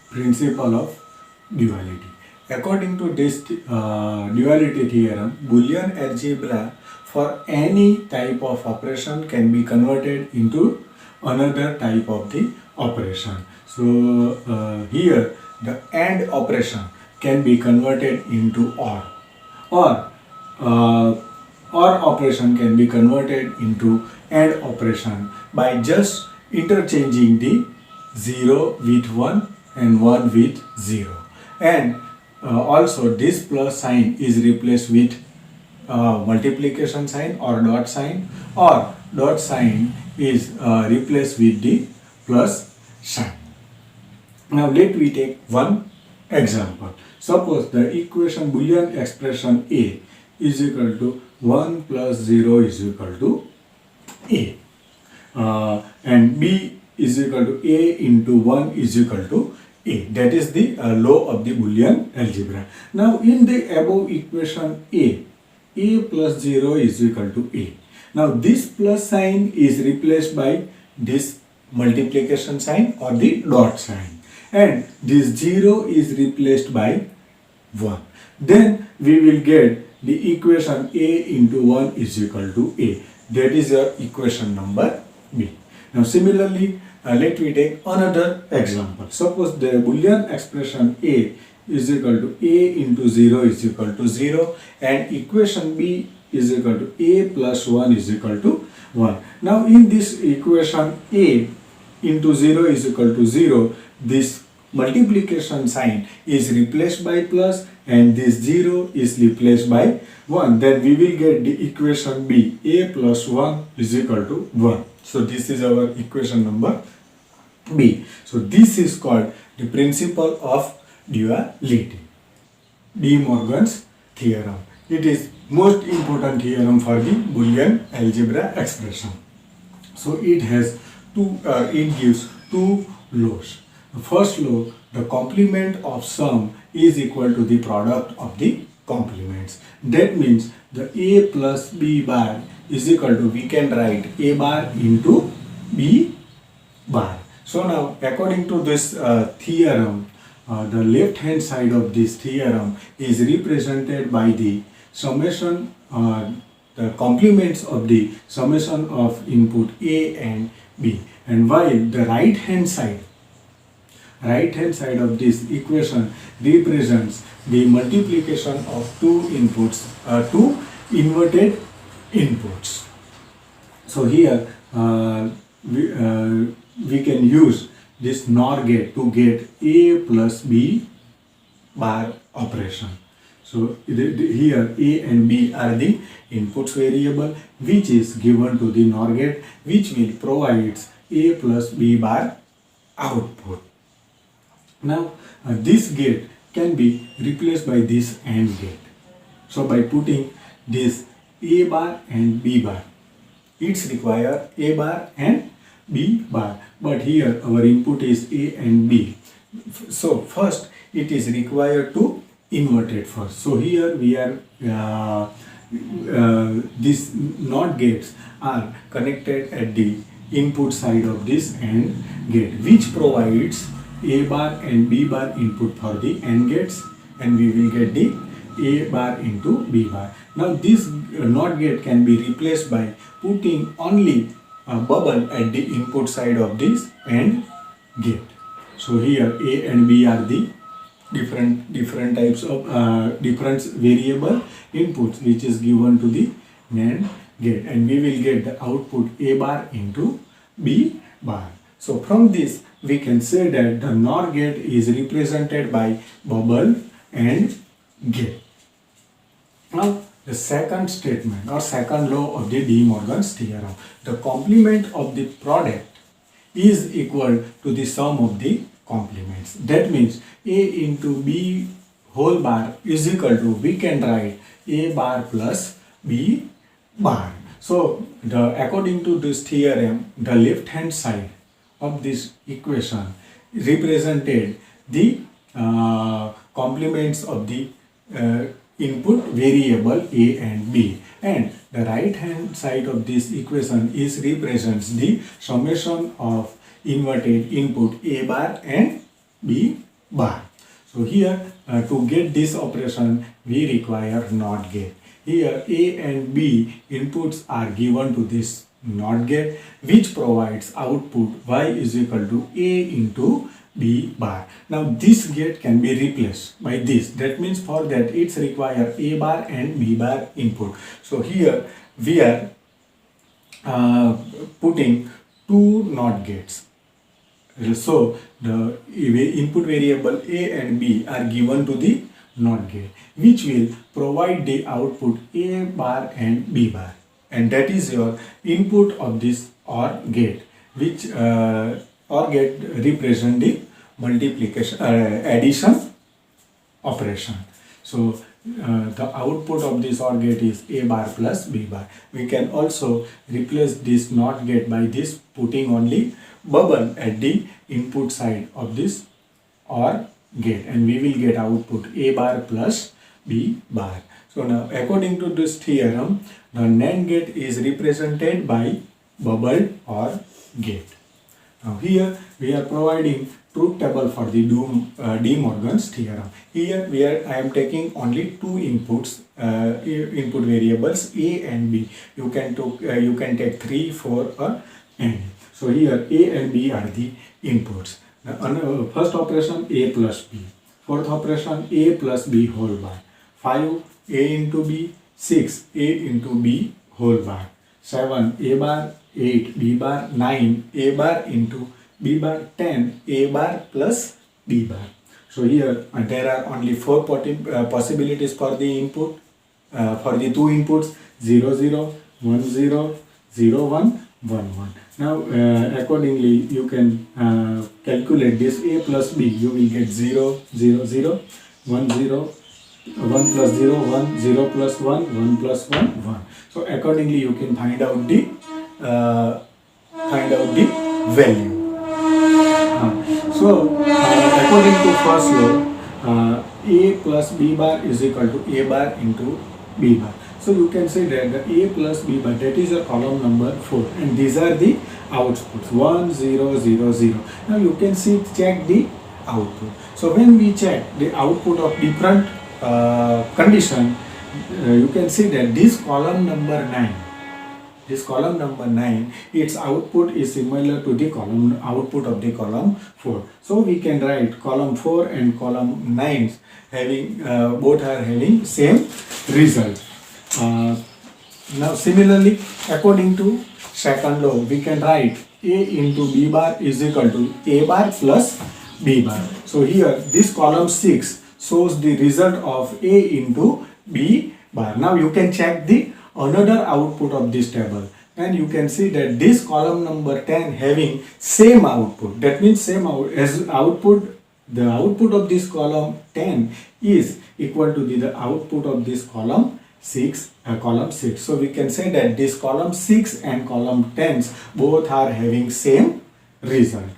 principle of duality. According to this duality theorem, Boolean algebra for any type of operation can be converted into another type of the operation. So here the AND operation can be converted into OR, or OR operation can be converted into AND operation by just interchanging the 0 with 1 and 1 with 0. And also this plus sign is replaced with multiplication sign or dot sign, or dot sign is replaced with the plus sign. Now let me take one example. Suppose the equation Boolean expression A is equal to 1 plus 0 is equal to A, and B is equal to A into 1 is equal to A. That is the law of the Boolean algebra. Now in the above equation A plus 0 is equal to A. Now this plus sign is replaced by this multiplication sign or the dot sign, and this 0 is replaced by 1. Then we will get the equation A into 1 is equal to A. That is your equation number B. Now similarly, let me take another example. Suppose the Boolean expression A is equal to A into 0 is equal to 0, and equation B is equal to A plus 1 is equal to 1. Now in this equation A into 0 is equal to 0, this multiplication sign is replaced by plus and this 0 is replaced by 1. Then we will get the equation B, A plus 1 is equal to 1. So this is our equation number B. So this is called the principle of duality, De Morgan's theorem. It is most important theorem for the Boolean algebra expression. So it has it gives two laws. The first law, the complement of sum is equal to the product of the complements. That means the A plus B bar is equal to, we can write A bar into B bar. So now according to this theorem, the left hand side of this theorem is represented by the summation, the complements of the summation of input A and B, and while the right hand side of this equation represents the multiplication of two inputs, two inverted inputs. So here we can use this NOR gate to get A plus B bar operation. So here A and B are the inputs variable which is given to the NOR gate, which will provide A plus B bar output. Now this gate can be replaced by this AND gate. So by putting this A bar and B bar, it's require A bar and B bar, but here our input is A and B. So first it is required to invert it first. So here we are these NOT gates are connected at the input side of this AND gate, which provides A bar and B bar input for the AND gates, and we will get the A bar into B bar. Now this NOT gate can be replaced by putting only a bubble at the input side of this AND gate. So here A and B are the different types of different variable inputs which is given to the NAND gate, and we will get the output A bar into B bar. So from this we can say that the NOR gate is represented by bubble and gate. Now the second statement or second law of the De Morgan's theorem, the complement of the product is equal to the sum of the complements. That means A into B whole bar is equal to, we can write A bar plus B bar. So according to this theorem, the left hand side of this equation represented the complements of the input variable A and B, and the right hand side of this equation is represents the summation of inverted input A bar and B bar. So here to get this operation we require NOT gate. Here A and B inputs are given to this NOT gate, which provides output y is equal to A into B bar. Now this gate can be replaced by this. That means for that it's require A bar and B bar input. So here we are putting two NOT gates. So the input variable A and B are given to the NOT gate, which will provide the output A bar and B bar, and that is your input of this OR gate, which OR gate represent the multiplication addition operation. So the output of this OR gate is A bar plus B bar. We can also replace this NOT gate by this, putting only bubble at the input side of this OR gate, and we will get output A bar plus B bar. So now according to this theorem, the NAND gate is represented by bubble OR gate. Now here we are providing truth table for the De Morgan's theorem. Here I am taking only two inputs, input variables A and B. You can take 3, 4 or any. So here A and B are the inputs. Now, first operation A plus B. Fourth operation A plus B whole bar. 5 A into B. 6 A into B whole bar. 7 A bar. 8 B bar. 9 A bar into B bar. 10 A bar plus B bar. So here there are only 4 possibilities for the input, for the two inputs, 0 0, 1 0, 0 1, 1 1. Now accordingly you can calculate this A plus B. You will get 0 0 0, 1 0, 1 plus 0 1, 0 plus 1, 1 plus 1 1. So accordingly you can find out the value. According to first law, A plus B bar is equal to A bar into B bar. So you can say that the A plus B bar, that is a column number 4, and these are the outputs 1 0 0 0. Now you can check the output. So when we check the output of different condition, you can see that this column number 9, its output is similar to the column output of the column 4. So we can write column 4 and column 9 having both are having same result. Now similarly, according to second law, we can write A into B bar is equal to A bar plus B bar. So here this column 6 shows the result of A into B bar. Now you can check the another output of this table, and you can see that this column number 10 having same output. That means same output. The output of this column 10 is equal to the output of this column 6. So we can say that this column 6 and column 10 both are having same result.